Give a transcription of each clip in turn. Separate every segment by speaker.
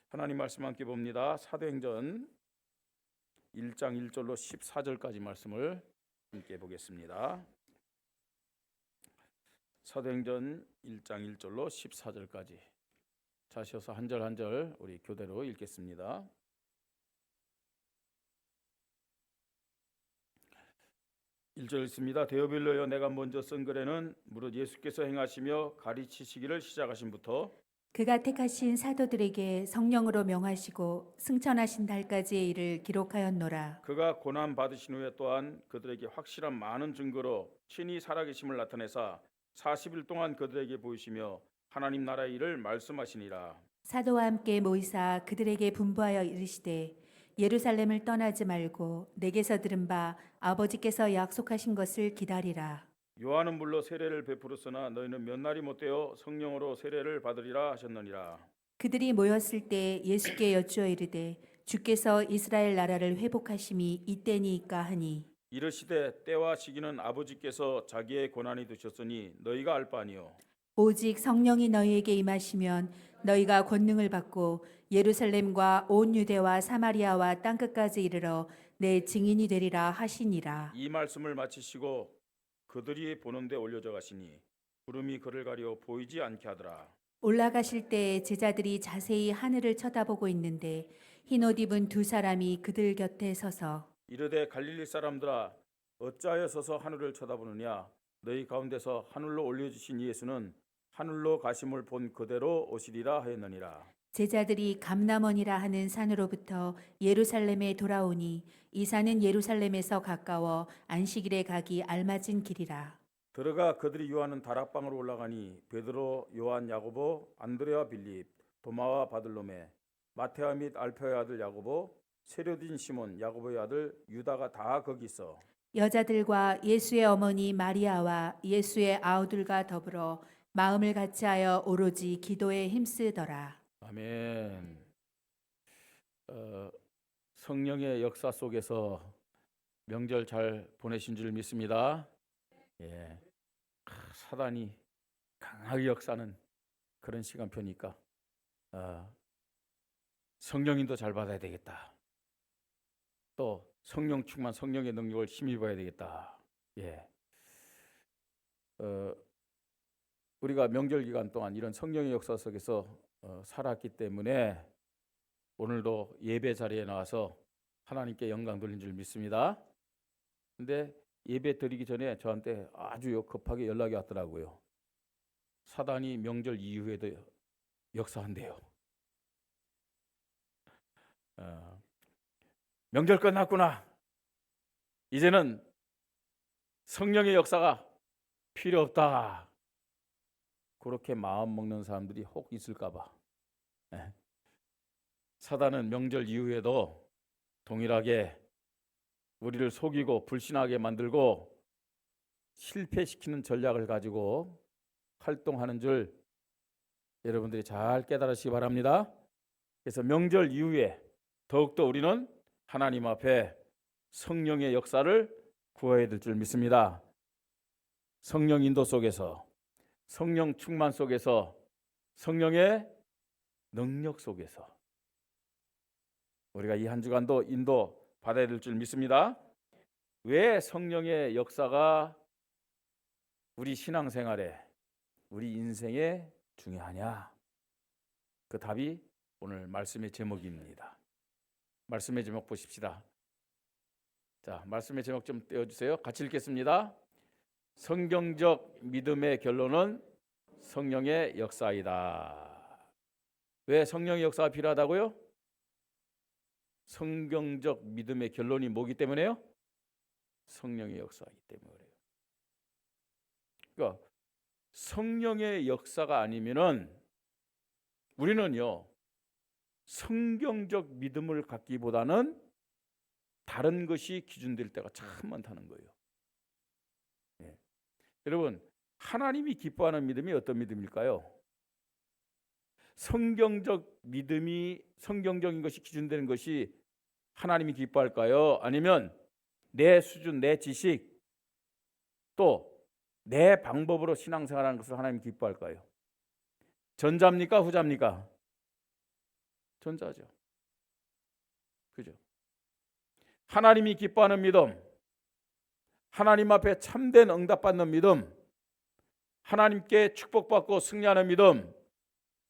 Speaker 1: 하나님 말씀 함께 봅니다. 사도행전 1장 1절로 14절까지 말씀을 함께 보겠습니다. 사도행전 1장 1절로 14절까지 자셔서 한 절 한 절 우리 교대로 읽겠습니다. 1절 읽습니다. 데오빌로여, 내가 먼저 쓴 글에는 무릇 예수께서 행하시며 가르치시기를 시작하신부터
Speaker 2: 그가 택하신 사도들에게 성령으로 명하시고 승천하신 달까지의 일을 기록하였노라.
Speaker 1: 그가 고난 받으신 후에 또한 그들에게 확실한 많은 증거로 친히 살아계심을 나타내사 40일 동안 그들에게 보이시며 하나님 나라의 일을 말씀하시니라.
Speaker 2: 사도와 함께 모이사 그들에게 분부하여 이르시되 예루살렘을 떠나지 말고 내게서 들은 바 아버지께서 약속하신 것을 기다리라.
Speaker 1: 요한은 물로 세례를 베풀었으나 너희는 몇 날이 못되어 성령으로 세례를 받으리라 하셨느니라.
Speaker 2: 그들이 모였을 때 예수께 여쭈어 이르되 주께서 이스라엘 나라를 회복하심이 이때니이까 하니
Speaker 1: 이르시되 때와 시기는 아버지께서 자기의 고난이 두셨으니 너희가 알 바 아니요
Speaker 2: 오직 성령이 너희에게 임하시면 너희가 권능을 받고 예루살렘과 온 유대와 사마리아와 땅끝까지 이르러 내 증인이 되리라 하시니라.
Speaker 1: 이 말씀을 마치시고 그들이 보는 데 올려져 가시니 구름이 그를 가려 보이지 않게 하더라.
Speaker 2: 올라가실 때 제자들이 자세히 하늘을 쳐다보고 있는데 흰옷 입은 두 사람이 그들 곁에 서서
Speaker 1: 이르되 갈릴리 사람들아, 어찌하여 서서 하늘을 쳐다보느냐? 너희 가운데서 하늘로 올려주신 예수는 하늘로 가심을 본 그대로 오시리라 하였느니라.
Speaker 2: 제자들이 감람원이라 하는 산으로부터 예루살렘에 돌아오니 이 산은 예루살렘에서 가까워 안식일에 가기 알맞은 길이라.
Speaker 1: 들어가 그들이 유하는 다락방으로 올라가니 베드로, 요한, 야고보, 안드레와 빌립, 도마와 바들로메, 마테아 및 알페의 아들 야고보, 세료딘 시몬, 야고보의 아들 유다가 다 거기 있어.
Speaker 2: 여자들과 예수의 어머니 마리아와 예수의 아우들과 더불어 마음을 같이하여 오로지 기도에 힘쓰더라.
Speaker 1: 아멘. 성령의 역사 속에서 명절 잘 보내신 줄 믿습니다. 예. 사단이 강하게 역사는 그런 시간표니까 성령인도 잘 받아야 되겠다. 또 성령 충만, 성령의 능력을 힘입어야 되겠다. 예. 우리가 명절 기간 동안 이런 성령의 역사 속에서 살았기 때문에 오늘도 예배 자리에 나와서 하나님께 영광 돌린 줄 믿습니다. 근데 예배 드리기 전에 저한테 아주 급하게 연락이 왔더라고요. 사단이 명절 이후에도 역사한대요. 명절 끝났구나. 이제는 성령의 역사가 필요 없다. 그렇게 마음 먹는 사람들이 혹 있을까 봐. 사단은 명절 이후에도 동일하게 우리를 속이고 불신하게 만들고 실패시키는 전략을 가지고 활동하는 줄 여러분들이 잘 깨달으시기 바랍니다. 그래서 명절 이후에 더욱더 우리는 하나님 앞에 성령의 역사를 구해야 될 줄 믿습니다. 성령 인도 속에서, 성령 충만 속에서, 성령의 능력 속에서 우리가 이 한 주간도 인도 받아야 될 줄 믿습니다. 왜 성령의 역사가 우리 신앙생활에, 우리 인생에 중요하냐? 그 답이 오늘 말씀의 제목입니다. 말씀의 제목 보십시다. 자, 말씀의 제목 좀 떼어주세요. 같이 읽겠습니다. 성경적 믿음의 결론은 성령의 역사이다. 왜 성령의 역사가 필요하다고요? 성경적 믿음의 결론이 뭐기 때문에요? 성령의 역사이기 때문에 그래요. 그러니까 성령의 역사가 아니면은 우리는요, 성경적 믿음을 갖기보다는 다른 것이 기준될 때가 참 많다는 거예요. 예. 여러분, 하나님이 기뻐하는 믿음이 어떤 믿음일까요? 성경적 믿음이, 성경적인 것이 기준되는 것이 하나님이 기뻐할까요? 아니면 내 수준, 내 지식, 또 내 방법으로 신앙생활하는 것을 하나님이 기뻐할까요? 전자입니까? 후자입니까? 전자죠. 그죠? 하나님이 기뻐하는 믿음, 하나님 앞에 참된 응답받는 믿음, 하나님께 축복받고 승리하는 믿음,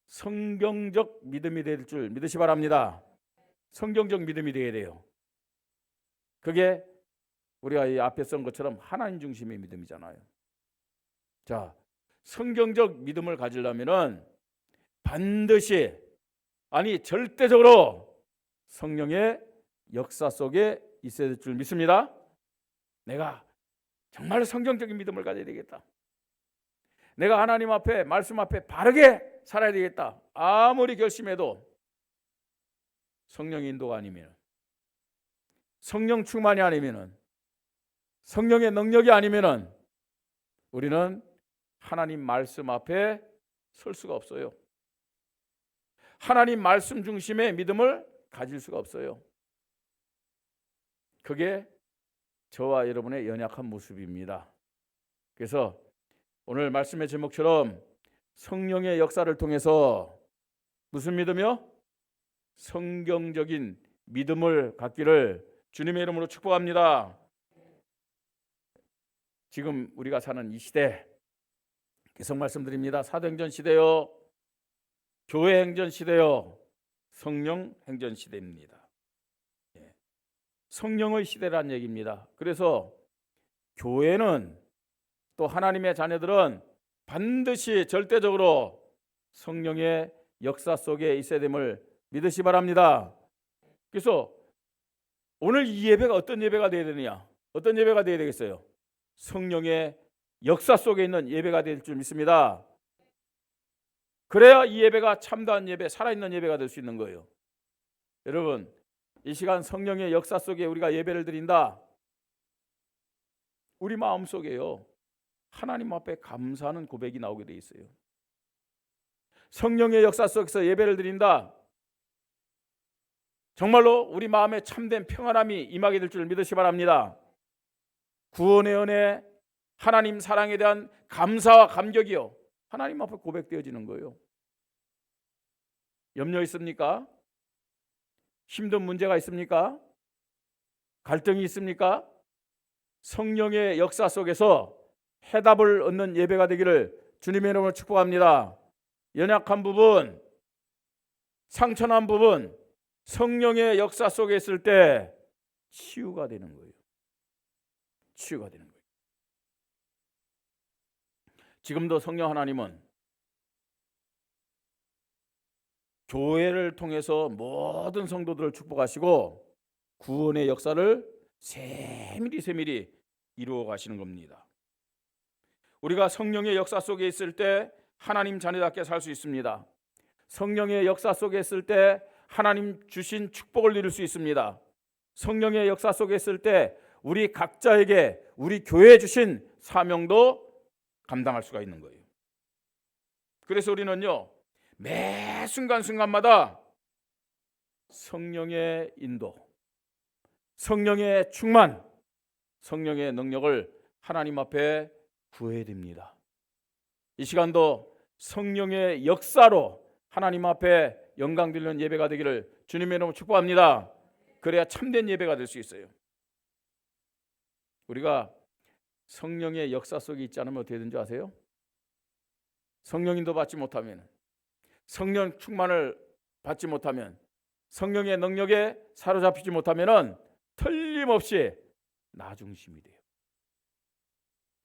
Speaker 1: 성경적 믿음이 될 줄 믿으시 바랍니다. 성경적 믿음이 되어야 돼요. 그게 우리가 이 앞에 쓴 것처럼 하나님 중심의 믿음이잖아요. 자, 성경적 믿음을 가지려면은 반드시, 아니 절대적으로 성령의 역사 속에 있어야 될 줄 믿습니다. 내가 정말 성경적인 믿음을 가져야 되겠다. 내가 하나님 앞에, 말씀 앞에 바르게 살아야 되겠다. 아무리 결심해도 성령의 인도가 아니면, 성령 충만이 아니면, 성령의 능력이 아니면 우리는 하나님 말씀 앞에 설 수가 없어요. 하나님 말씀 중심의 믿음을 가질 수가 없어요. 그게 저와 여러분의 연약한 모습입니다. 그래서 오늘 말씀의 제목처럼 성령의 역사를 통해서 무슨 믿음이요? 성경적인 믿음을 갖기를 주님의 이름으로 축복합니다. 지금 우리가 사는 이 시대, 계속 말씀드립니다. 사도행전 시대요, 교회 행전 시대요, 성령 행전 시대입니다. 성령의 시대란 얘기입니다. 그래서 교회는, 또 하나님의 자녀들은 반드시 절대적으로 성령의 역사 속에 있어야 됨을 믿으시 바랍니다. 그래서 오늘 이 예배가 어떤 예배가 되어야 되느냐? 어떤 예배가 되어야 되겠어요? 성령의 역사 속에 있는 예배가 될 줄 믿습니다. 그래야 이 예배가 참다운 예배, 살아있는 예배가 될 수 있는 거예요. 여러분, 이 시간 성령의 역사 속에 우리가 예배를 드린다. 우리 마음속에요, 하나님 앞에 감사하는 고백이 나오게 돼 있어요. 성령의 역사 속에서 예배를 드린다. 정말로 우리 마음에 참된 평안함이 임하게 될 줄 믿으시 바랍니다. 구원의 은혜, 하나님 사랑에 대한 감사와 감격이요, 하나님 앞에 고백되어지는 거예요. 염려 있습니까? 힘든 문제가 있습니까? 갈등이 있습니까? 성령의 역사 속에서 해답을 얻는 예배가 되기를 주님의 이름으로 축복합니다. 연약한 부분, 상처난 부분, 성령의 역사 속에 있을 때 치유가 되는 거예요. 치유가 되는 거예요. 지금도 성령 하나님은 교회를 통해서 모든 성도들을 축복하시고 구원의 역사를 세밀히 이루어 가시는 겁니다. 우리가 성령의 역사 속에 있을 때 하나님 자녀답게 살 수 있습니다. 성령의 역사 속에 있을 때 하나님 주신 축복을 누릴 수 있습니다. 성령의 역사 속에 있을 때 우리 각자에게 우리 교회에 주신 사명도 감당할 수가 있는 거예요. 그래서 우리는요, 매 순간순간마다 성령의 인도, 성령의 충만, 성령의 능력을 하나님 앞에 구해야 됩니다. 이 시간도 성령의 역사로 하나님 앞에 영광 드리는 예배가 되기를 주님의 이름으로 축복합니다. 그래야 참된 예배가 될 수 있어요. 우리가 성령의 역사 속에 있지 않으면 어떻게 되는 줄 아세요? 성령인도 받지 못하면, 성령 충만을 받지 못하면, 성령의 능력에 사로잡히지 못하면 틀림없이 나 중심이 돼요.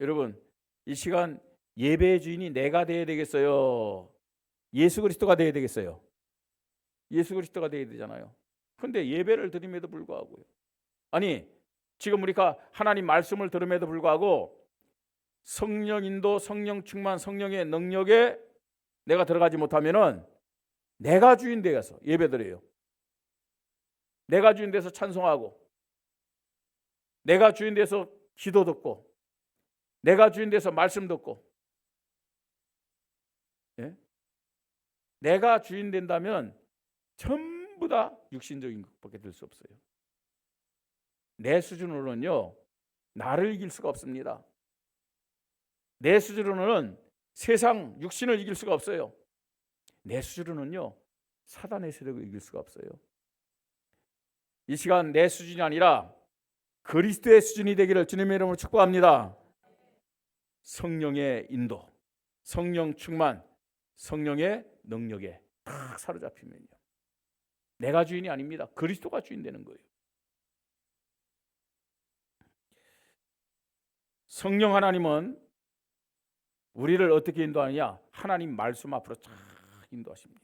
Speaker 1: 여러분, 이 시간 예배의 주인이 내가 되어야 되겠어요? 예수 그리스도가 되어야 되겠어요? 예수 그리스도가 되어야 되잖아요. 그런데 예배를 드림에도 불구하고요, 아니 지금 우리가 하나님 말씀을 들음에도 불구하고 성령 인도, 성령 충만, 성령의 능력에 내가 들어가지 못하면은 내가 주인 되어서 예배드려요. 내가 주인 돼서 찬송하고, 내가 주인 돼서 기도 듣고, 내가 주인 돼서 말씀 듣고, 예? 내가 주인 된다면 전부 다 육신적인 것밖에 될 수 없어요. 내 수준으로는요, 나를 이길 수가 없습니다. 내 수준으로는 세상 육신을 이길 수가 없어요. 내 수준으로는요, 사단의 세력을 이길 수가 없어요. 이 시간 내 수준이 아니라 그리스도의 수준이 되기를 주님의 이름으로 축복합니다. 성령의 인도, 성령 충만, 성령의 능력에 딱 사로잡히면요, 내가 주인이 아닙니다. 그리스도가 주인 되는 거예요. 성령 하나님은 우리를 어떻게 인도하느냐? 하나님 말씀 앞으로 쫙 인도하십니다.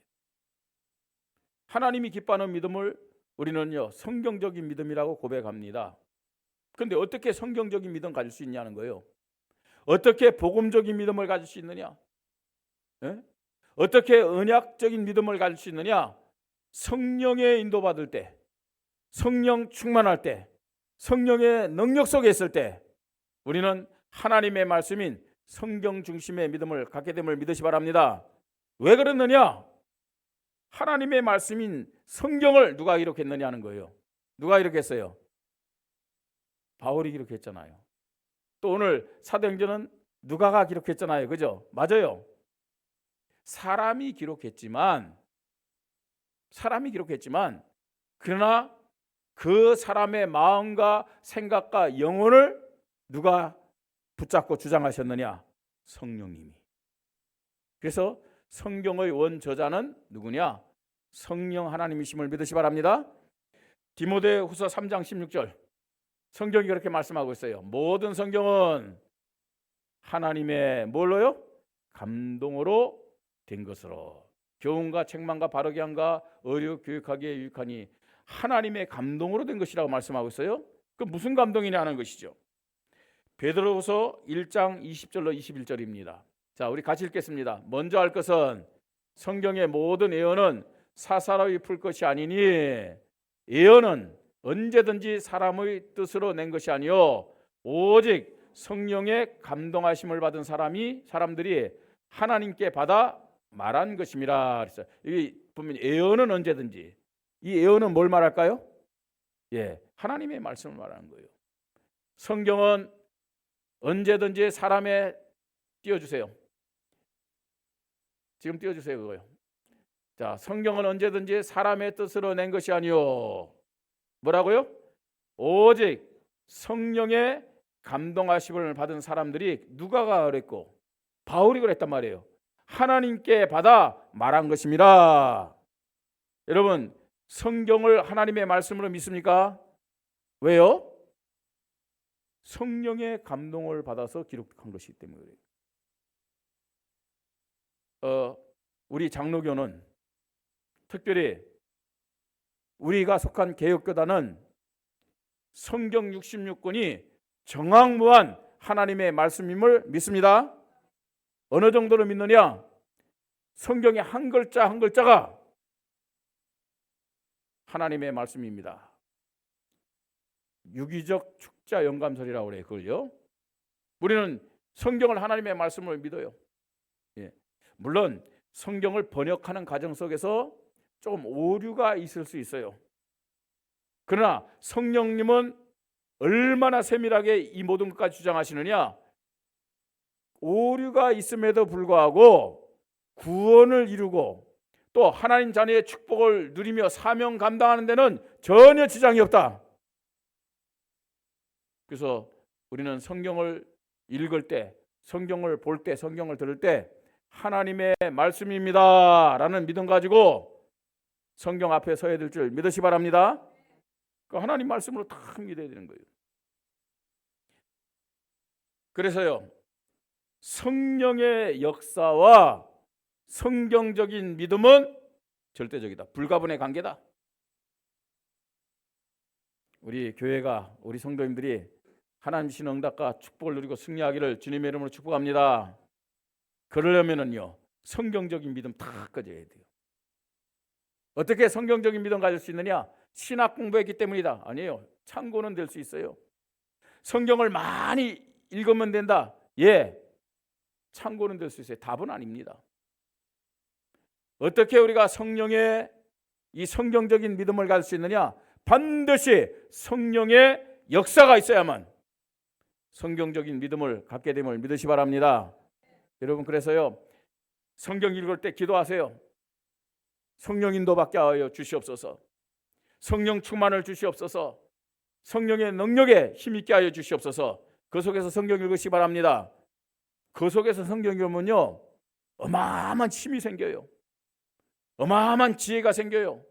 Speaker 1: 하나님이 기뻐하는 믿음을 우리는요, 성경적인 믿음이라고 고백합니다. 그런데 어떻게 성경적인 믿음 가질 수 있냐는 거예요. 어떻게 복음적인 믿음을 가질 수 있느냐? 예? 어떻게 언약적인 믿음을 가질 수 있느냐? 성령의 인도받을 때, 성령 충만할 때, 성령의 능력 속에 있을 때 우리는 하나님의 말씀인 성경 중심의 믿음을 갖게 됨을 믿으시 바랍니다. 왜 그랬느냐? 하나님의 말씀인 성경을 누가 기록했느냐 하는 거예요. 누가 기록했어요? 바울이 기록했잖아요. 또 오늘 사도행전은 누가가 기록했잖아요. 그죠? 맞아요. 사람이 기록했지만 그러나 그 사람의 마음과 생각과 영혼을 누가 붙잡고 주장하셨느냐? 성령님이. 그래서 성경의 원저자는 누구냐? 성령 하나님이심을 믿으시 바랍니다. 디모데후서 3장 16절 성경이 그렇게 말씀하고 있어요. 모든 성경은 하나님의 뭘로요? 감동으로 된 것으로 교훈과 책망과 바르게 함과 의료 교육하기에 유익하니 하나님의 감동으로 된 것이라고 말씀하고 있어요. 그 무슨 감동이냐 하는 것이죠. 베드로후서 1장 20절로 21절입니다. 자, 우리 같이 읽겠습니다. 먼저 할 것은 성경의 모든 예언은 사사로이 풀 것이 아니니 예언은 언제든지 사람의 뜻으로 낸 것이 아니요 오직 성령의 감동하심을 받은 사람들이 하나님께 받아 말한 것임이라 그랬어요. 여기 보면 예언은 언제든지, 이 예언은 뭘 말할까요? 예, 하나님의 말씀을 말하는 거예요. 성경은 언제든지 사람의 띄워주세요. 지금 띄워주세요 그거요. 자, 성경은 언제든지 사람의 뜻으로 낸 것이 아니요 뭐라고요? 오직 성령의 감동하심을 받은 사람들이 누가가 그랬고 바울이 그랬단 말이에요. 하나님께 받아 말한 것입니다. 여러분, 성경을 하나님의 말씀으로 믿습니까? 왜요? 성령의 감동을 받아서 기록한 것이기 때문에 그래요. 우리 장로교는 특별히 우리가 속한 개혁교단은 성경 66권이 정확무한 하나님의 말씀임을 믿습니다. 어느 정도로 믿느냐? 성경의 한 글자 한 글자가 하나님의 말씀입니다. 유기적 축자 영감설이라고 그래요. 그걸요. 우리는 성경을 하나님의 말씀을 믿어요. 예. 물론 성경을 번역하는 과정 속에서 조금 오류가 있을 수 있어요. 그러나 성령님은 얼마나 세밀하게 이 모든 것까지 주장하시느냐? 오류가 있음에도 불구하고 구원을 이루고 또 하나님 자녀의 축복을 누리며 사명 감당하는 데는 전혀 지장이 없다. 그래서 우리는 성경을 읽을 때, 성경을 볼 때, 성경을 들을 때 하나님의 말씀입니다 라는 믿음 가지고 성경 앞에 서야 될 줄 믿으시 바랍니다. 하나님 말씀으로 다 믿어야 되는 거예요. 그래서요, 성령의 역사와 성경적인 믿음은 절대적이다. 불가분의 관계다. 우리 교회가, 우리 성도님들이 하나님 신 응답과 축복을 누리고 승리하기를 주님의 이름으로 축복합니다. 그러려면은요, 성경적인 믿음 다 가져야 돼요. 어떻게 성경적인 믿음 가질 수 있느냐? 신학 공부했기 때문이다. 아니에요. 참고는 될 수 있어요. 성경을 많이 읽으면 된다. 예, 참고는 될 수 있어요. 답은 아닙니다. 어떻게 우리가 성령의 이 성경적인 믿음을 가질 수 있느냐? 반드시 성령의 역사가 있어야만 성경적인 믿음을 갖게 됨을 믿으시 바랍니다. 여러분, 그래서요, 성경 읽을 때 기도하세요. 성령 인도받게 하여 주시옵소서. 성령 충만을 주시옵소서. 성령의 능력에 힘있게 하여 주시옵소서. 그 속에서 성경 읽으시 바랍니다. 그 속에서 성경 읽으면요, 어마어마한 힘이 생겨요. 어마어마한 지혜가 생겨요.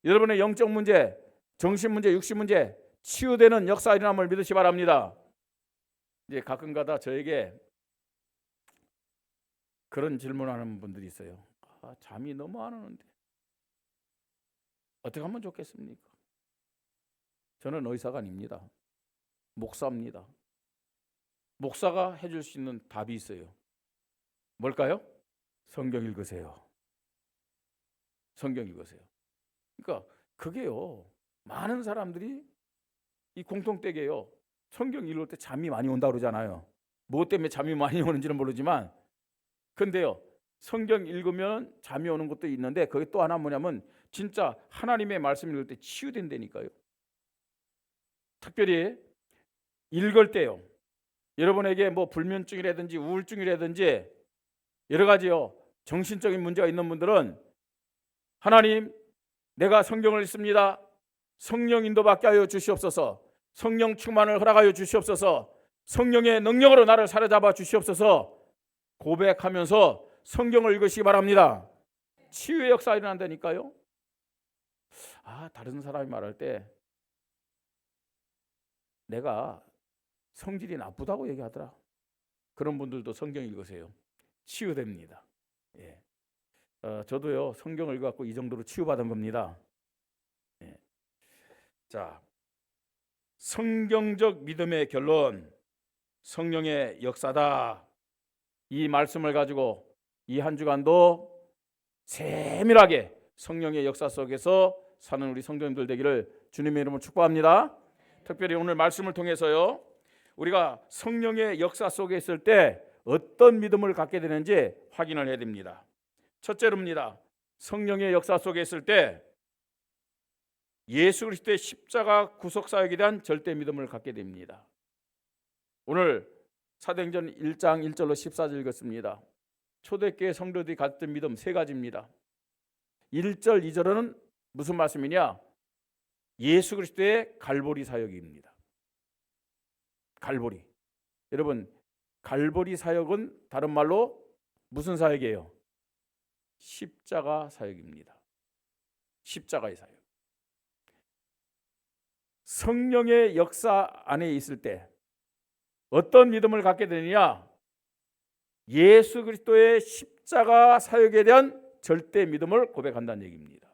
Speaker 1: 여러분의 영적 문제, 정신 문제, 육신 문제 치유되는 역사 일어남을 믿으시 바랍니다. 이제 가끔가다 저에게 그런 질문하는 분들이 있어요. 잠이 너무 안 오는데 어떻게 하면 좋겠습니까? 저는 의사가 아닙니다. 목사입니다. 목사가 해줄 수 있는 답이 있어요. 뭘까요? 성경 읽으세요. 성경 읽으세요. 그러니까 그게요, 많은 사람들이 이 공통되게요, 성경 읽을 때 잠이 많이 온다 그러잖아요. 뭐 때문에 잠이 많이 오는지는 모르지만, 근데요, 성경 읽으면 잠이 오는 것도 있는데, 그게 또 하나 뭐냐면 진짜 하나님의 말씀 읽을 때 치유된다니까요. 특별히 읽을 때요, 여러분에게 뭐 불면증이라든지 우울증이라든지 여러 가지요 정신적인 문제가 있는 분들은, 하나님, 내가 성경을 읽습니다. 성령 인도받게 하여 주시옵소서. 성령 충만을 허락하여 주시옵소서. 성령의 능력으로 나를 사로잡아 주시옵소서. 고백하면서 성경을 읽으시기 바랍니다. 치유의 역사 일어난다니까요. 다른 사람이 말할 때 내가 성질이 나쁘다고 얘기하더라. 그런 분들도 성경 읽으세요. 치유됩니다. 예. 저도요, 성경을 읽어갖고 이 정도로 치유받은 겁니다. 예. 자, 성경적 믿음의 결론, 성령의 역사다. 이 말씀을 가지고 이 한 주간도 세밀하게 성령의 역사 속에서 사는 우리 성도님들 되기를 주님의 이름으로 축복합니다. 특별히 오늘 말씀을 통해서요, 우리가 성령의 역사 속에 있을 때 어떤 믿음을 갖게 되는지 확인을 해야 됩니다. 첫째로입니다. 성령의 역사 속에 있을 때 예수 그리스도의 십자가 구속 사역에 대한 절대 믿음을 갖게 됩니다. 오늘 사도행전 1장 1절로 14절 읽었습니다. 초대교회 성도들이 갖던 믿음 세 가지입니다. 1절, 2절은 무슨 말씀이냐? 예수 그리스도의 갈보리 사역입니다. 갈보리. 여러분, 갈보리 사역은 다른 말로 무슨 사역이에요? 십자가 사역입니다. 십자가의 사역. 성령의 역사 안에 있을 때 어떤 믿음을 갖게 되느냐? 예수 그리스도의 십자가 사역에 대한 절대 믿음을 고백한다는 얘기입니다.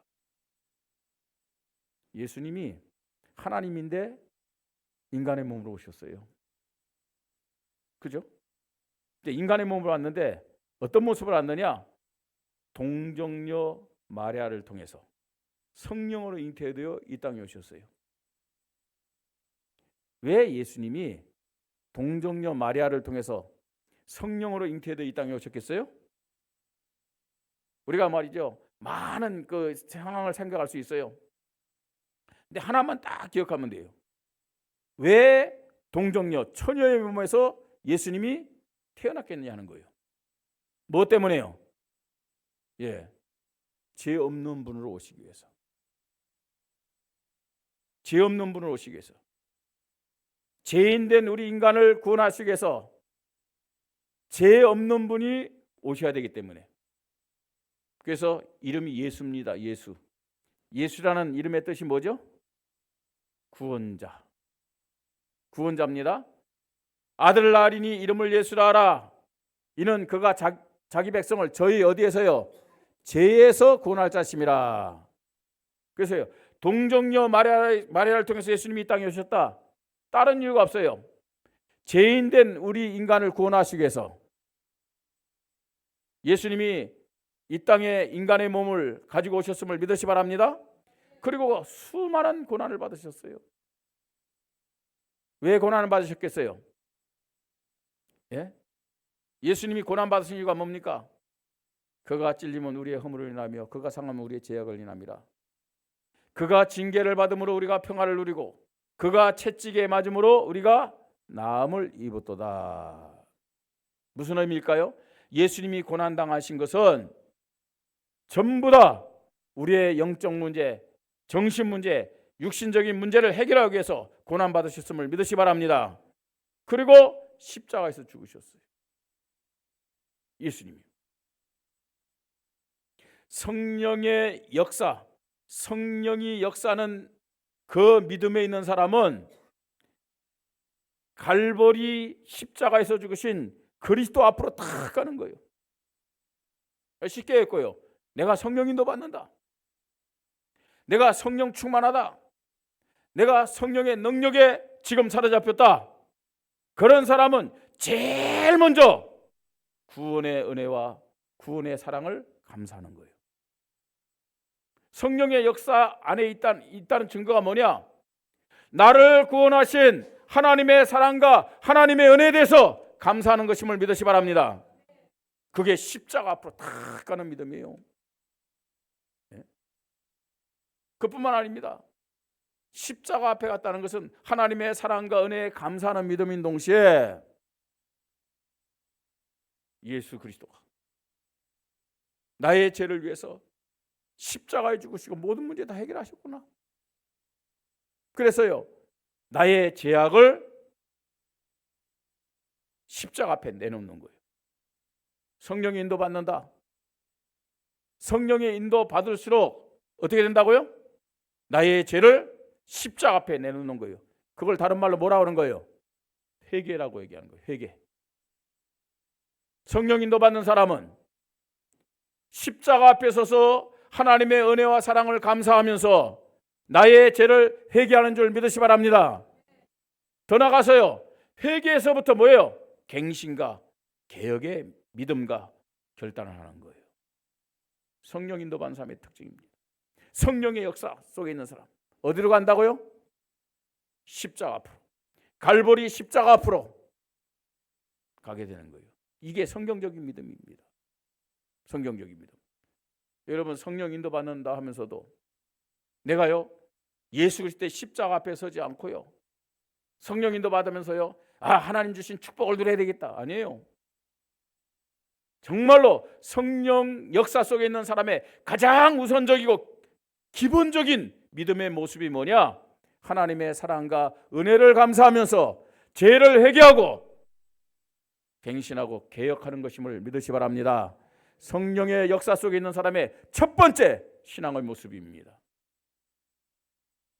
Speaker 1: 예수님이 하나님인데 인간의 몸으로 오셨어요. 그죠? 인간의 몸으로 왔는데 어떤 모습을 왔느냐? 동정녀 마리아를 통해서 성령으로 잉태되어 이 땅에 오셨어요. 왜 예수님이 동정녀 마리아를 통해서 성령으로 잉태되어 이 땅에 오셨겠어요? 우리가 말이죠, 많은 그 상황을 생각할 수 있어요. 근데 하나만 딱 기억하면 돼요. 왜 동정녀 처녀의 몸에서 예수님이 태어났겠느냐 하는 거예요. 뭐 때문에요? 죄 없는 분으로 오시기 위해서. 죄 없는 분으로 오시기 위해서. 죄인된 우리 인간을 구원하시기 위해서 죄 없는 분이 오셔야 되기 때문에. 그래서 이름이 예수입니다. 예수. 예수라는 이름의 뜻이 뭐죠? 구원자. 구원자입니다. 아들 낳으리니 이름을 예수라 하라. 이는 그가 자기 백성을 저희 어디에서요? 죄에서 구원할 자심이라. 그래서요, 동정녀 마리아를 통해서 예수님이 이 땅에 오셨다. 다른 이유가 없어요. 죄인된 우리 인간을 구원하시기 위해서 예수님이 이 땅에 인간의 몸을 가지고 오셨음을 믿으시 바랍니다. 그리고 수많은 고난을 받으셨어요. 왜 고난을 받으셨겠어요? 예수님이 고난 받으신 이유가 뭡니까? 그가 찔림은 우리의 허물을 인하며 그가 상하면 우리의 죄악을 인함이라. 그가 징계를 받음으로 우리가 평화를 누리고 그가 채찍에 맞음으로 우리가 나음을 입었도다. 무슨 의미일까요? 예수님이 고난당하신 것은 전부 다 우리의 영적 문제, 정신 문제, 육신적인 문제를 해결하기 위해서 고난 받으셨음을 믿으시 바랍니다. 그리고 십자가에서 죽으셨어요. 예수님이. 성령의 역사, 성령이 역사하는 그 믿음에 있는 사람은 갈보리 십자가에서 죽으신 그리스도 앞으로 탁 가는 거예요. 쉽게 했고요. 내가 성령인도 받는다. 내가 성령 충만하다. 내가 성령의 능력에 지금 사로잡혔다. 그런 사람은 제일 먼저 구원의 은혜와 구원의 사랑을 감사하는 거예요. 성령의 역사 안에 있다는 증거가 뭐냐? 나를 구원하신 하나님의 사랑과 하나님의 은혜에 대해서 감사하는 것임을 믿으시 바랍니다. 그게 십자가 앞으로 탁 가는 믿음이에요. 그뿐만 아닙니다. 십자가 앞에 갔다는 것은 하나님의 사랑과 은혜에 감사하는 믿음인 동시에 예수 그리스도가 나의 죄를 위해서 십자가에 죽으시고 모든 문제 다 해결하셨구나. 그래서요, 나의 죄악을 십자가 앞에 내놓는 거예요. 성령의 인도 받는다. 성령의 인도 받을수록 어떻게 된다고요? 나의 죄를 십자가 앞에 내놓는 거예요. 그걸 다른 말로 뭐라 그러는 거예요? 회개라고 얘기하는 거예요. 회개. 성령 인도 받는 사람은 십자가 앞에 서서 하나님의 은혜와 사랑을 감사하면서 나의 죄를 회개하는 줄 믿으시 바랍니다. 더 나가서요, 회개에서부터 뭐예요? 갱신과 개혁의 믿음과 결단을 하는 거예요. 성령 인도 받는 사람의 특징입니다. 성령의 역사 속에 있는 사람 어디로 간다고요? 십자가 앞으로, 갈보리 십자가 앞으로 가게 되는 거예요. 이게 성경적인 믿음입니다. 성경적인 믿음. 여러분, 성령 인도 받는다 하면서도 내가요 예수 그리스도의 십자가 앞에 서지 않고요 성령 인도 받으면서요 하나님 주신 축복을 누려야 되겠다, 아니에요. 정말로 성령 역사 속에 있는 사람의 가장 우선적이고 기본적인 믿음의 모습이 뭐냐? 하나님의 사랑과 은혜를 감사하면서 죄를 회개하고 갱신하고 개혁하는 것임을 믿으시 바랍니다. 성령의 역사 속에 있는 사람의 첫 번째 신앙의 모습입니다.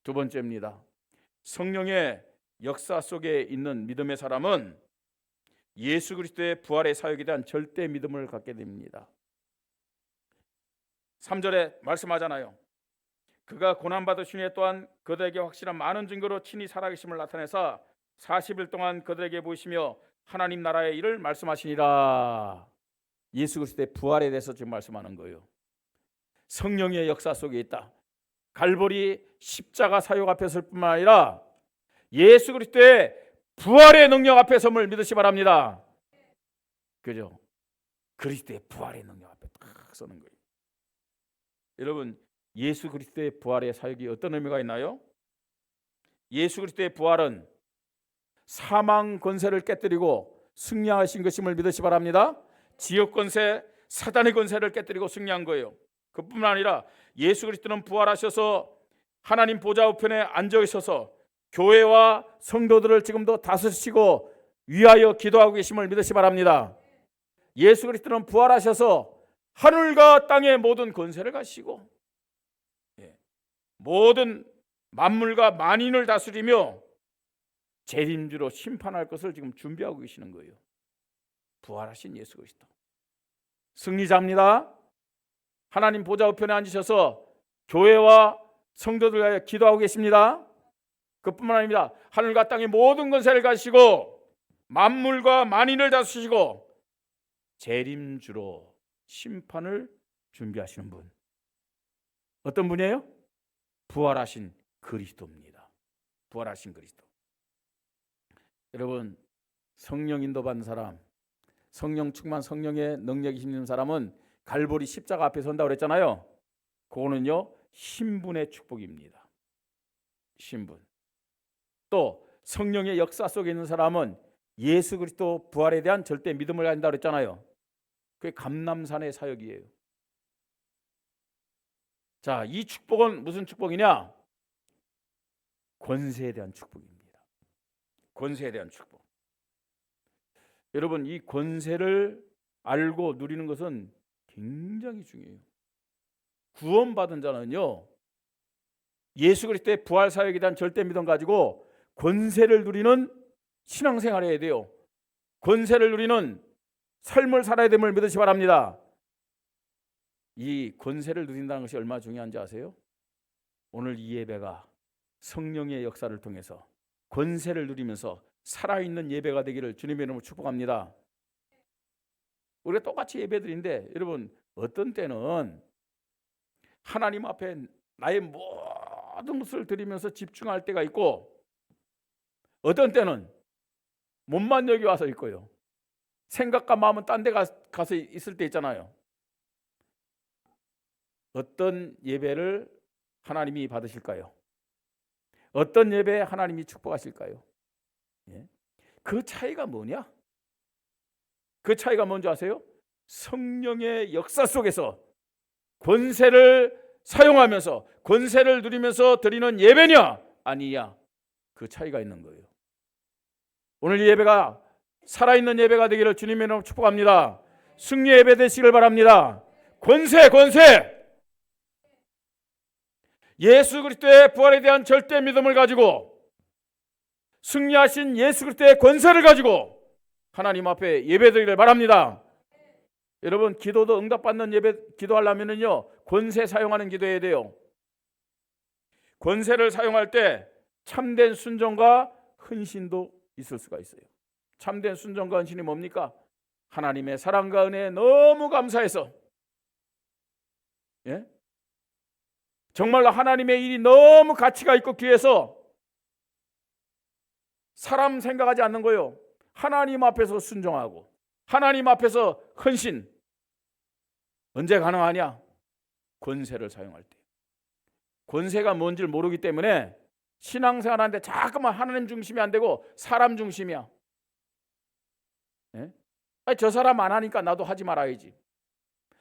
Speaker 1: 두 번째입니다. 성령의 역사 속에 있는 믿음의 사람은 예수 그리스도의 부활의 사역에 대한 절대 믿음을 갖게 됩니다. 3절에 말씀하잖아요. 그가 고난받으신 후에 또한 그들에게 확실한 많은 증거로 친히 살아계심을 나타내사 40일 동안 그들에게 보이시며 하나님 나라의 일을 말씀하시니라. 예수 그리스도의 부활에 대해서 지금 말씀하는 거예요. 성령의 역사 속에 있다. 갈보리 십자가 사역 앞에 설 뿐만 아니라 예수 그리스도의 부활의 능력 앞에 섬을 믿으시 바랍니다. 그죠? 그리스도의 부활의 능력 앞에 딱 서는 거예요. 여러분, 예수 그리스도의 부활의 사역이 어떤 의미가 있나요? 예수 그리스도의 부활은 사망 권세를 깨뜨리고 승리하신 것임을 믿으시 바랍니다. 지역 권세, 사단의 권세를 깨뜨리고 승리한 거예요. 그뿐만 아니라 예수 그리스도는 부활하셔서 하나님 보좌 우편에 앉아 있어서 교회와 성도들을 지금도 다스리시고 위하여 기도하고 계심을 믿으시 바랍니다. 예수 그리스도는 부활하셔서 하늘과 땅의 모든 권세를 가시고 모든 만물과 만인을 다스리며 재림주로 심판할 것을 지금 준비하고 계시는 거예요. 부활하신 예수 그리스도 승리자입니다. 하나님 보좌 우편에 앉으셔서 교회와 성도들 위하여 기도하고 계십니다. 그뿐만 아닙니다. 하늘과 땅의 모든 권세를 가지시고 만물과 만인을 다스리시고 재림주로 심판을 준비하시는 분, 어떤 분이에요? 부활하신 그리스도입니다. 부활하신 그리스도. 여러분, 성령 인도 받는 사람, 성령 충만, 성령의 능력이 있는 사람은 갈보리 십자가 앞에 선다고 그랬잖아요. 그거는요 신분의 축복입니다. 신분. 또 성령의 역사 속에 있는 사람은 예수 그리스도 부활에 대한 절대 믿음을 가진다고 그랬잖아요. 그게 감람산의 사역이에요. 자, 이 축복은 무슨 축복이냐? 권세에 대한 축복입니다. 권세에 대한 축복. 여러분, 이 권세를 알고 누리는 것은 굉장히 중요해요. 구원받은 자는요, 예수 그리스도의 부활 사역에 대한 절대 믿음 가지고 권세를 누리는 신앙생활을 해야 돼요. 권세를 누리는 삶을 살아야 됨을 믿으시 바랍니다. 이 권세를 누린다는 것이 얼마나 중요한지 아세요? 오늘 이 예배가 성령의 역사를 통해서 권세를 누리면서 살아있는 예배가 되기를 주님의 이름으로 축복합니다. 우리가 똑같이 예배드리는데 여러분, 어떤 때는 하나님 앞에 나의 모든 것을 드리면서 집중할 때가 있고, 어떤 때는 몸만 여기 와서 있고요, 생각과 마음은 딴 데 가서 있을 때 있잖아요. 어떤 예배를 하나님이 받으실까요? 어떤 예배 하나님이 축복하실까요? 예? 그 차이가 뭐냐? 그 차이가 뭔지 아세요? 성령의 역사 속에서 권세를 사용하면서 권세를 누리면서 드리는 예배냐 아니냐, 그 차이가 있는 거예요. 오늘 이 예배가 살아있는 예배가 되기를 주님의 이름으로 축복합니다. 승리 예배 되시길 바랍니다. 권세, 권세! 예수 그리스도의 부활에 대한 절대 믿음을 가지고 승리하신 예수 그리스도의 권세를 가지고 하나님 앞에 예배드리길 바랍니다. 여러분, 기도도 응답받는 예배 기도하려면요, 권세 사용하는 기도해야 돼요. 권세를 사용할 때 참된 순종과 헌신도 있을 수가 있어요. 참된 순종과 헌신이 뭡니까? 하나님의 사랑과 은혜에 너무 감사해서, 예? 정말로 하나님의 일이 너무 가치가 있고 귀해서 사람 생각하지 않는 거예요. 하나님 앞에서 순종하고 하나님 앞에서 헌신. 언제 가능하냐? 권세를 사용할 때. 권세가 뭔지를 모르기 때문에 신앙생활하는데 자꾸만 하나님 중심이 안 되고 사람 중심이야. 예? 아니, 저 사람 안 하니까 나도 하지 말아야지.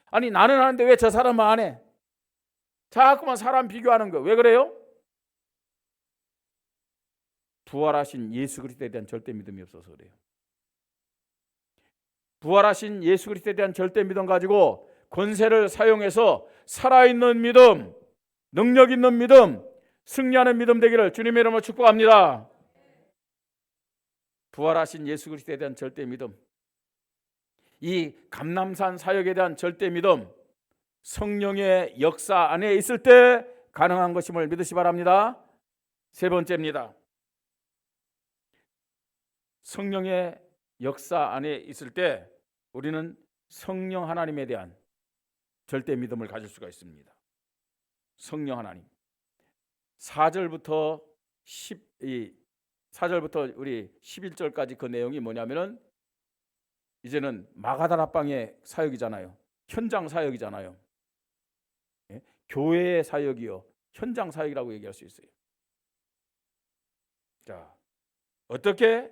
Speaker 1: 아니, 나는 하는데 왜 저 사람은 안 해? 자꾸만 사람 비교하는 거. 왜 그래요? 부활하신 예수 그리스도에 대한 절대 믿음이 없어서 그래요. 부활하신 예수 그리스도에 대한 절대 믿음 가지고 권세를 사용해서 살아있는 믿음, 능력 있는 믿음, 승리하는 믿음 되기를 주님의 이름으로 축복합니다. 부활하신 예수 그리스도에 대한 절대 믿음, 이 감람산 사역에 대한 절대 믿음, 성령의 역사 안에 있을 때 가능한 것임을 믿으시 바랍니다. 세 번째입니다. 성령의 역사 안에 있을 때 우리는 성령 하나님에 대한 절대 믿음을 가질 수가 있습니다. 성령 하나님. 4절부터 우리 11절까지 그 내용이 뭐냐면은 이제는 마가다라방의 사역이잖아요. 현장 사역이잖아요. 예? 교회의 사역이요, 현장 사역이라고 얘기할 수 있어요. 자, 어떻게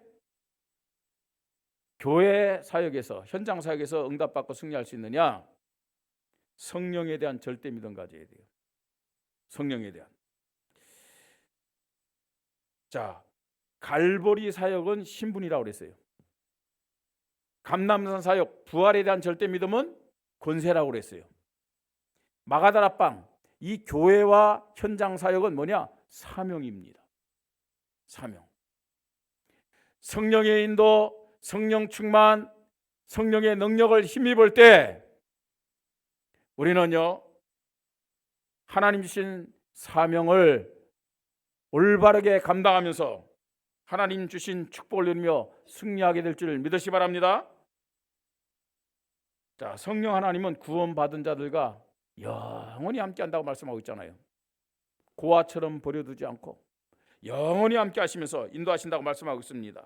Speaker 1: 교회 사역에서, 현장 사역에서 응답받고 승리할 수 있느냐? 성령에 대한 절대 믿음 가져야 돼요. 성령에 대한. 자, 갈보리 사역은 신분이라고 그랬어요. 감람산 사역, 부활에 대한 절대 믿음은 권세라고 그랬어요. 마가다라방, 이 교회와 현장 사역은 뭐냐? 사명입니다. 사명. 성령의 인도, 성령 충만, 성령의 능력을 힘입을 때 우리는요, 하나님 주신 사명을 올바르게 감당하면서 하나님 주신 축복을 누리며 승리하게 될 줄 믿으시 바랍니다. 자, 성령 하나님은 구원받은 자들과 영원히 함께 한다고 말씀하고 있잖아요. 고아처럼 버려두지 않고 영원히 함께 하시면서 인도하신다고 말씀하고 있습니다.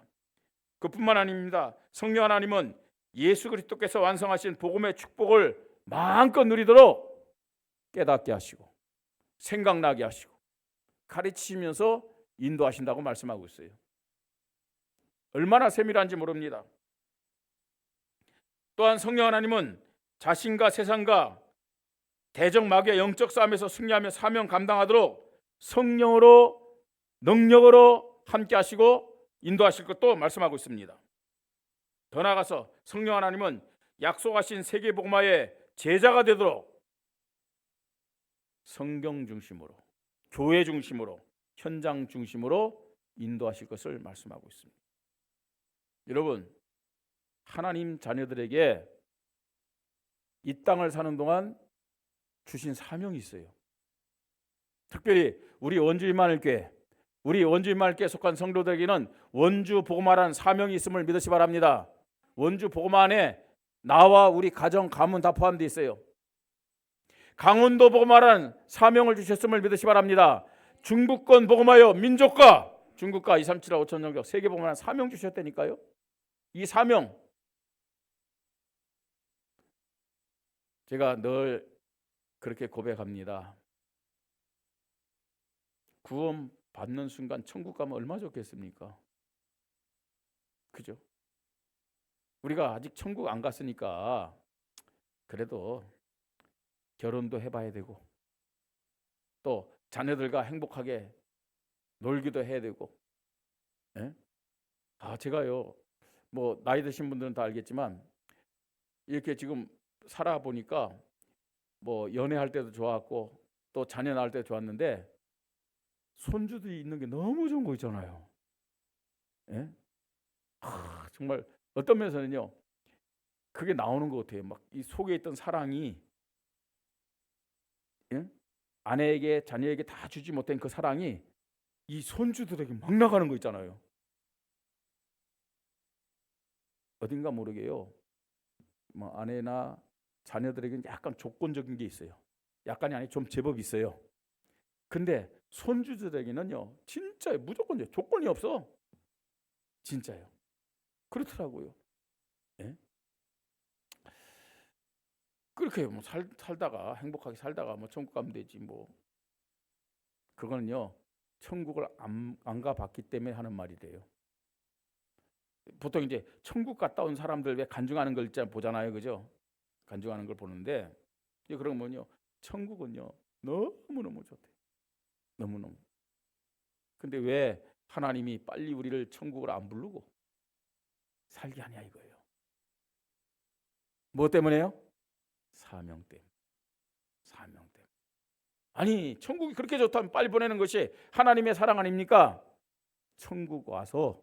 Speaker 1: 그뿐만 아닙니다. 성령 하나님은 예수 그리스도께서 완성하신 복음의 축복을 마음껏 누리도록 깨닫게 하시고 생각나게 하시고 가르치시면서 인도하신다고 말씀하고 있어요. 얼마나 세밀한지 모릅니다. 또한 성령 하나님은 자신과 세상과 대적 마귀의 영적 싸움에서 승리하며 사명 감당하도록 성령으로 능력으로 함께 하시고 인도하실 것도 말씀하고 있습니다. 더 나아가서 성령 하나님은 약속하신 세계복음화의 제자가 되도록 성경 중심으로, 교회 중심으로, 현장 중심으로 인도하실 것을 말씀하고 있습니다. 여러분, 하나님 자녀들에게 이 땅을 사는 동안 주신 사명이 있어요. 특별히 우리 원주일만을교회, 우리 원주일만을교회에 속한 성도들에게는 원주 복음화라는 사명이 있음을 믿으시 바랍니다. 원주 복음화 안에 나와 우리 가정, 가문 다 포함되어 있어요. 강원도 복음화라는 사명을 주셨음을 믿으시 바랍니다. 중부권 복음화여 민족과 중국과 237와 5천 영역 세계 복음화라는 사명 주셨다니까요. 이 사명 제가 늘 그렇게 고백합니다. 구원 받는 순간 천국 가면 얼마나 좋겠습니까? 그죠? 우리가 아직 천국 안 갔으니까 그래도 결혼도 해봐야 되고 또 자녀들과 행복하게 놀기도 해야 되고. 예? 제가요 뭐 나이 드신 분들은 다 알겠지만 이렇게 지금 살아보니까 뭐 연애할 때도 좋았고 또 자녀 낳을 때도 좋았는데 손주들이 있는 게 너무 좋은 거 있잖아요. 예? 정말 어떤 면에서는요 그게 나오는 것 같아요. 막 이 속에 있던 사랑이, 예? 아내에게 자녀에게 다 주지 못한 그 사랑이 이 손주들에게 막 나가는 거 있잖아요. 어딘가 모르게요 뭐 아내나 자녀들에게는 약간 조건적인 게 있어요. 약간이 아니 좀 제법 있어요. 근데 손주들에게는요 진짜 무조건 조건이 없어. 진짜요. 그렇더라고요. 예? 그렇게 뭐 살다가 행복하게 살다가 뭐 천국 가면 되지 뭐. 그거는요 천국을 안 가봤기 때문에 하는 말이래요. 보통 이제 천국 갔다 온 사람들 왜 간증하는 걸 보잖아요, 그죠? 간증하는 걸 보는데 그러면요 천국은요 너무너무 좋대. 너무너무. 근데 왜 하나님이 빨리 우리를 천국을 안 부르고 살게 하냐 이거예요. 뭐 때문에요? 사명 때문에. 사명 때문에. 아니 천국이 그렇게 좋다면 빨리 보내는 것이 하나님의 사랑 아닙니까? 천국 와서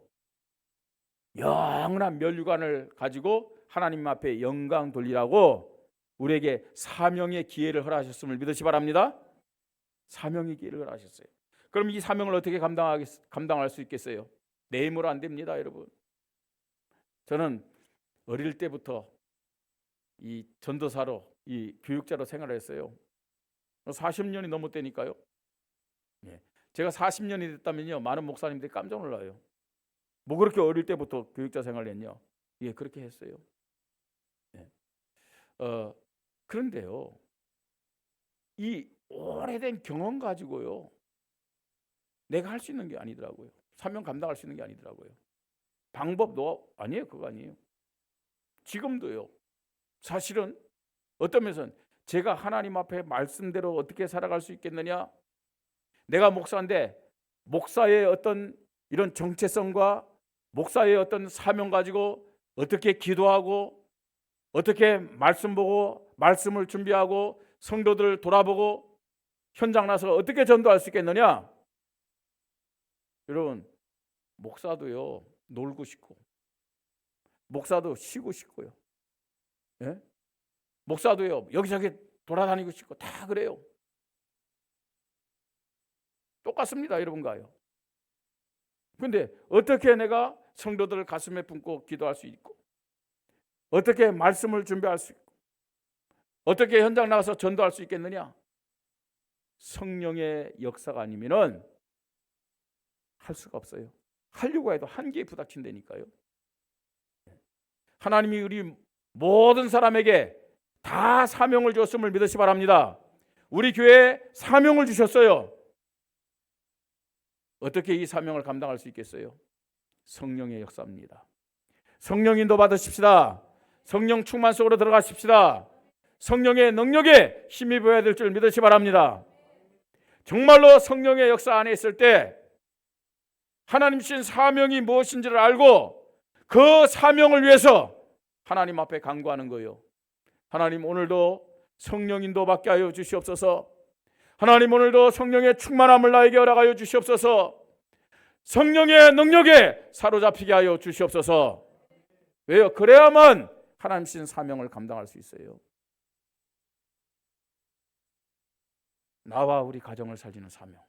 Speaker 1: 영원한 멸류관을 가지고 하나님 앞에 영광 돌리라고 우리에게 사명의 기회를 허락하셨음을 믿으시 바랍니다. 사명의 기회를 허락하셨어요. 그럼 이 사명을 어떻게 감당할 수 있겠어요? 내 힘으로 안 됩니다, 여러분. 저는 어릴 때부터 이 전도사로 이 교육자로 생활을 했어요. 40년이 넘었다니까요. 제가 40년이 됐다면요 많은 목사님들이 깜짝 놀라요. 뭐 그렇게 어릴 때부터 교육자 생활을 했냐? 예, 그렇게 했어요. 그런데요 이 오래된 경험 가지고요 내가 할 수 있는 게 아니더라고요. 사명 감당할 수 있는 게 아니더라고요. 방법도 아니에요. 그거 아니에요. 지금도요 사실은 어떤 면에서는 제가 하나님 앞에 말씀대로 어떻게 살아갈 수 있겠느냐, 내가 목사인데 목사의 어떤 이런 정체성과 목사의 어떤 사명 가지고 어떻게 기도하고 어떻게 말씀 보고 말씀을 준비하고 성도들을 돌아보고 현장 나서 어떻게 전도할 수 있겠느냐. 여러분 목사도요 놀고 싶고 목사도 쉬고 싶고요. 예? 목사도요 여기저기 돌아다니고 싶고 다 그래요. 똑같습니다, 여러분과요. 근데 어떻게 내가 성도들을 가슴에 품고 기도할 수 있고 어떻게 말씀을 준비할 수 있고 어떻게 현장 나가서 전도할 수 있겠느냐? 성령의 역사가 아니면은 할 수가 없어요. 하려고 해도 한계에 부닥친다니까요. 하나님이 우리 모든 사람에게 다 사명을 줬음을 믿으시 바랍니다. 우리 교회에 사명을 주셨어요. 어떻게 이 사명을 감당할 수 있겠어요? 성령의 역사입니다. 성령 인도 받으십시다. 성령 충만 속으로 들어가십시다. 성령의 능력에 힘입어야 될 줄 믿으시 바랍니다. 정말로 성령의 역사 안에 있을 때 하나님 주신 사명이 무엇인지를 알고 그 사명을 위해서 하나님 앞에 간구하는 거예요. 하나님, 오늘도 성령 인도 받게 하여 주시옵소서. 하나님, 오늘도 성령의 충만함을 나에게 허락하여 주시옵소서. 성령의 능력에 사로잡히게 하여 주시옵소서. 왜요? 그래야만 하나님 주신 사명을 감당할 수 있어요. 나와 우리 가정을 살리는 사명,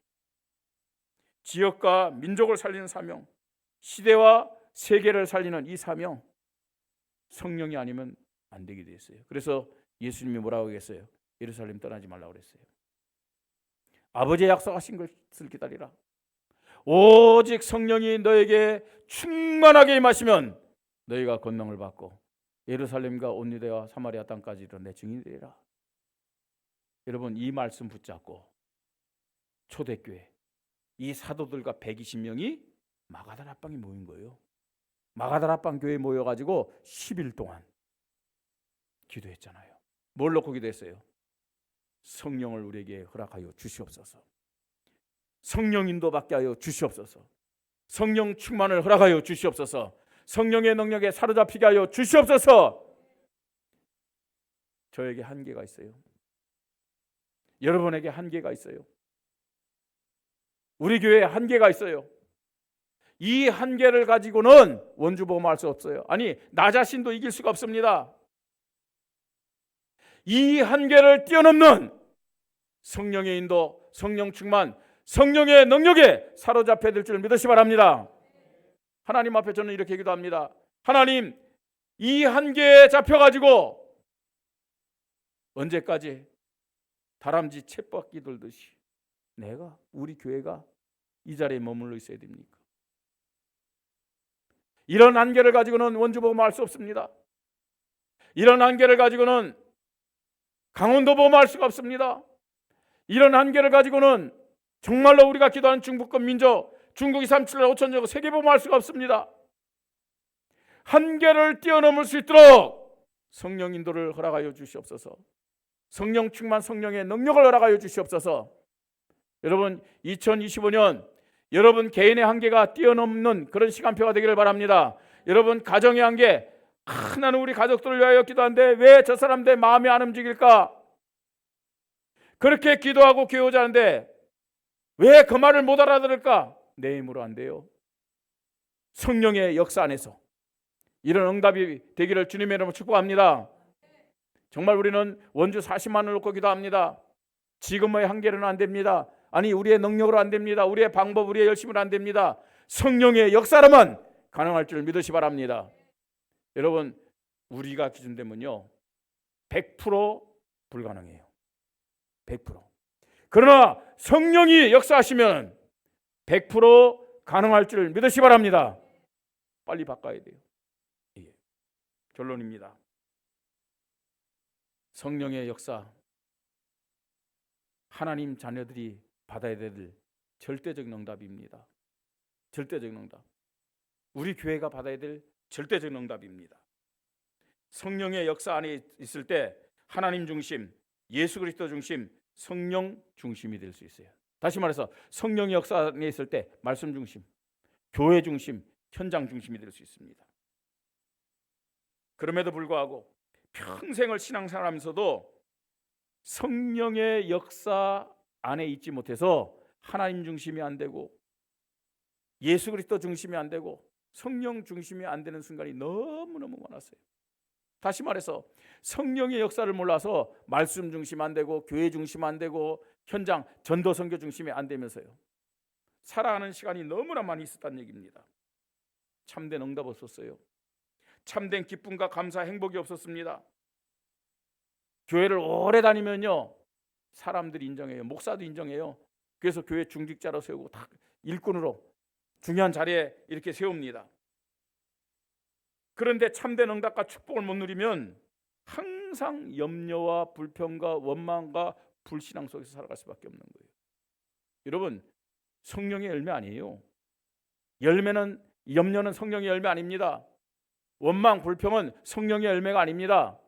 Speaker 1: 지역과 민족을 살리는 사명, 시대와 세계를 살리는 이 사명, 성령이 아니면 안 되게 돼 있어요. 그래서 예수님이 뭐라고 했어요? 예루살렘 떠나지 말라고 그랬어요. 아버지의 약속하신 것을 기다리라. 오직 성령이 너에게 충만하게 임하시면 너희가 권능을 받고 예루살렘과 온 유대와 사마리아 땅까지 이르러 내 증인이 되리라. 여러분, 이 말씀 붙잡고 초대교회 이 사도들과 120명이 마가다라방에 모인 거예요. 마가다라방 교회에 모여가지고 10일 동안 기도했잖아요. 뭘 놓고 기도했어요? 성령을 우리에게 허락하여 주시옵소서. 성령 인도 받게 하여 주시옵소서. 성령 충만을 허락하여 주시옵소서. 성령의 능력에 사로잡히게 하여 주시옵소서. 저에게 한계가 있어요. 여러분에게 한계가 있어요. 우리 교회에 한계가 있어요. 이 한계를 가지고는 원주복음할 수 없어요. 아니, 나 자신도 이길 수가 없습니다. 이 한계를 뛰어넘는 성령의 인도, 성령 충만, 성령의 능력에 사로잡혀야 될 줄 믿으시 바랍니다. 하나님 앞에 저는 이렇게 기도합니다. 하나님, 이 한계에 잡혀가지고 언제까지 다람쥐 쳇바퀴 돌듯이 내가, 우리 교회가 이 자리에 머물러 있어야 됩니까? 이런 한계를 가지고는 원주복음할 수 없습니다. 이런 한계를 가지고는 강원도 복음할 수가 없습니다. 이런 한계를 가지고는 정말로 우리가 기도하는 중부권 민족, 중국 237나 5천족 세계 복음할 수가 없습니다. 한계를 뛰어넘을 수 있도록 성령 인도를 허락하여 주시옵소서. 성령 충만, 성령의 능력을 허락하여 주시옵소서. 여러분, 2025년 여러분 개인의 한계가 뛰어넘는 그런 시간표가 되기를 바랍니다. 여러분 가정의 한계, 나는 우리 가족들을 위하여 기도하는데 왜 저 사람들 마음이 안 움직일까? 그렇게 기도하고 교회 오자는데 왜 그 말을 못 알아들을까? 내 힘으로 안 돼요. 성령의 역사 안에서 이런 응답이 되기를 주님의 이름으로 축복합니다. 정말 우리는 원주 40만을 놓고 기도합니다. 지금의 한계로는 안 됩니다. 아니, 우리의 능력으로 안 됩니다. 우리의 방법, 우리의 열심으로 안 됩니다. 성령의 역사로만 가능할 줄 믿으시 바랍니다. 여러분, 우리가 기준되면요 100% 불가능해요. 100%. 그러나 성령이 역사하시면 100% 가능할 줄 믿으시 바랍니다. 빨리 바꿔야 돼요. 예. 결론입니다. 성령의 역사, 하나님 자녀들이 받아야 될 절대적 응답입니다. 절대적 응답. 우리 교회가 받아야 될 절대적 응답입니다. 성령의 역사 안에 있을 때 하나님 중심, 예수 그리스도 중심, 성령 중심이 될 수 있어요. 다시 말해서 성령의 역사 안에 있을 때 말씀 중심, 교회 중심, 현장 중심이 될 수 있습니다. 그럼에도 불구하고 평생을 신앙생활하면서도 성령의 역사 안에 있지 못해서 하나님 중심이 안 되고 예수 그리스도 중심이 안 되고 성령 중심이 안 되는 순간이 너무너무 많았어요. 다시 말해서 성령의 역사를 몰라서 말씀 중심 안 되고 교회 중심 안 되고 현장 전도 선교 중심이 안 되면서요 살아가는 시간이 너무나 많이 있었다는 얘기입니다. 참된 응답 없었어요. 참된 기쁨과 감사, 행복이 없었습니다. 교회를 오래 다니면요 사람들이 인정해요. 목사도 인정해요. 그래서 교회 중직자로 세우고 다 일꾼으로 중요한 자리에 이렇게 세웁니다. 그런데 참된 응답과 축복을 못 누리면 항상 염려와 불평과 원망과 불신앙 속에서 살아갈 수밖에 없는 거예요. 여러분, 성령의 열매 아니에요. 염려는 성령의 열매 아닙니다. 원망, 불평은 성령의 열매가 아닙니다.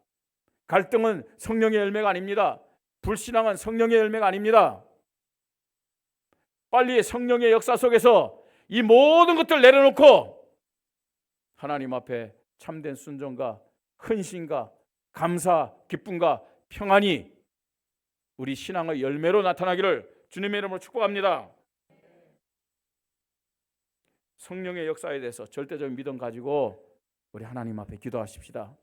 Speaker 1: 갈등은 성령의 열매가 아닙니다. 불신앙은 성령의 열매가 아닙니다. 빨리 성령의 역사 속에서 이 모든 것들 내려놓고 하나님 앞에 참된 순종과 헌신과 감사, 기쁨과 평안이 우리 신앙의 열매로 나타나기를 주님의 이름으로 축복합니다. 성령의 역사에 대해서 절대적인 믿음 가지고 우리 하나님 앞에 기도하십시다.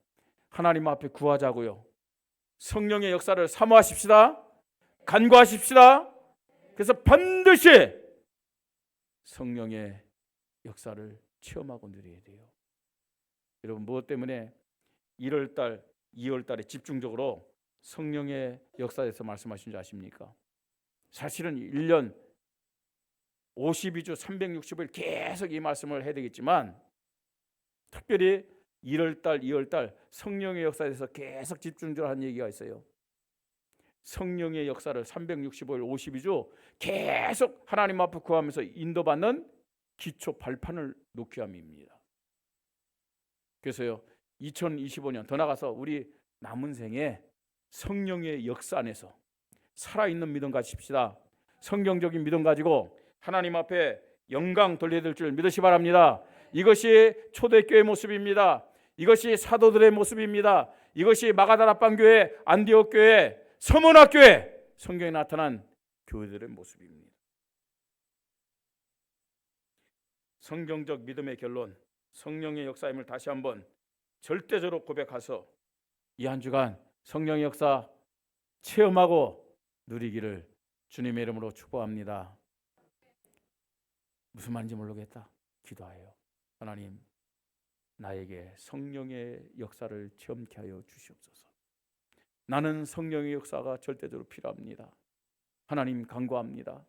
Speaker 1: 하나님 앞에 구하자고요. 성령의 역사를 사모하십시다. 간구하십시다. 그래서 반드시 성령의 역사를 체험하고 누려야 돼요. 여러분, 무엇 때문에 1월달, 2월달에 집중적으로 성령의 역사에 대해서 말씀하신 줄 아십니까? 사실은 1년 52주 365일 계속 이 말씀을 해야 되겠지만 특별히 1월달, 2월달 성령의 역사에 대해서 계속 집중적으로 한 얘기가 있어요. 성령의 역사를 365일 52주 계속 하나님 앞에 구하면서 인도받는 기초 발판을 놓기 위함입니다. 그래서요, 2025년 더 나가서 우리 남은 생에 성령의 역사 안에서 살아있는 믿음 가집시다. 성경적인 믿음 가지고 하나님 앞에 영광 돌려야 될 줄 믿으시 바랍니다. 이것이 초대교회 모습입니다. 이것이 사도들의 모습입니다. 이것이 마가다락방 교회, 안디옥 교회, 서문학 교회, 성경에 나타난 교회들의 모습입니다. 성경적 믿음의 결론, 성령의 역사임을 다시 한번 절대적으로 고백해서 이 한 주간 성령의 역사 체험하고 누리기를 주님의 이름으로 축복합니다. 무슨 말인지 모르겠다. 기도하여 하나님, 나에게 성령의 역사를 체험케 하여 주시옵소서. 나는 성령의 역사가 절대적으로 필요합니다. 하나님, 간구합니다.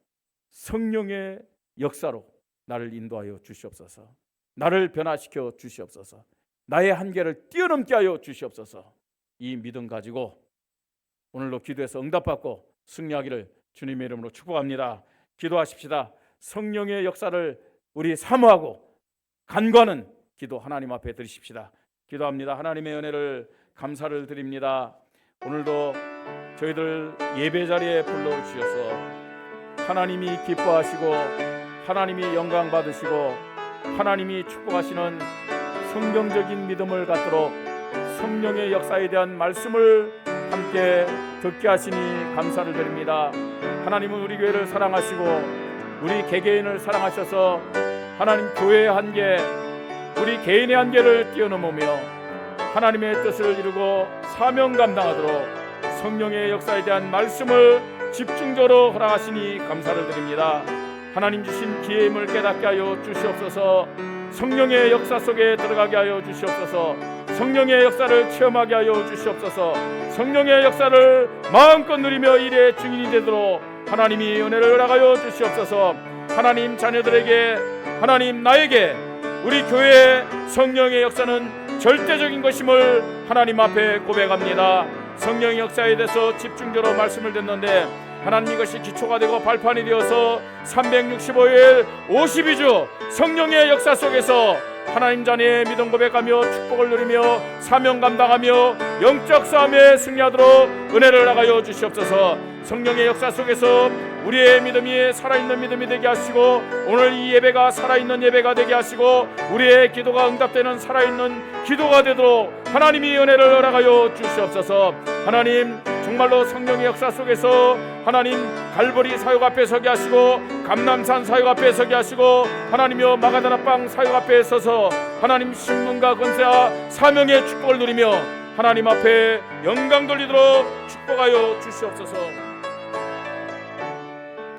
Speaker 1: 성령의 역사로 나를 인도하여 주시옵소서. 나를 변화시켜 주시옵소서. 나의 한계를 뛰어넘게 하여 주시옵소서. 이 믿음 가지고 오늘도 기도해서 응답받고 승리하기를 주님의 이름으로 축복합니다. 기도하십시다. 성령의 역사를 우리 사모하고 간구하는 기도 하나님 앞에 드리십시다. 기도합니다. 하나님의 은혜를 감사를 드립니다. 오늘도 저희들 예배 자리에 불러주셔서 하나님이 기뻐하시고 하나님이 영광 받으시고 하나님이 축복하시는 성경적인 믿음을 갖도록 성령의 역사에 대한 말씀을 함께 듣게 하시니 감사를 드립니다. 하나님은 우리 교회를 사랑하시고 우리 개개인을 사랑하셔서 하나님 교회의 한계, 우리 개인의 한계를 뛰어넘으며 하나님의 뜻을 이루고 사명 감당하도록 성령의 역사에 대한 말씀을 집중적으로 허락하시니 감사를 드립니다. 하나님 주신 기회임을 깨닫게 하여 주시옵소서. 성령의 역사 속에 들어가게 하여 주시옵소서. 성령의 역사를 체험하게 하여 주시옵소서. 성령의 역사를 마음껏 누리며 일의 증인이 되도록 하나님이 은혜를 허락하여 주시옵소서. 하나님 자녀들에게, 하나님 나에게 우리 교회의 성령의 역사는 절대적인 것임을 하나님 앞에 고백합니다. 성령의 역사에 대해서 집중적으로 말씀을 듣는데 하나님, 이것이 기초가 되고 발판이 되어서 365일 52주 성령의 역사 속에서 하나님 자녀의 믿음 고백하며 축복을 누리며 사명 감당하며 영적 싸움에 승리하도록 은혜를 허락하여 주시옵소서. 성령의 역사 속에서 우리의 믿음이 살아있는 믿음이 되게 하시고 오늘 이 예배가 살아있는 예배가 되게 하시고 우리의 기도가 응답되는 살아있는 기도가 되도록 하나님이 은혜를 허락하여 주시옵소서. 하나님, 정말로 성령의 역사 속에서 하나님 갈보리 사역 앞에 서게 하시고 감남산 사역 앞에 서게 하시고 하나님이여 마가다락방 사역 앞에 서서 하나님 신문과 권세와 사명의 축복을 누리며 하나님 앞에 영광 돌리도록 축복하여 주시옵소서.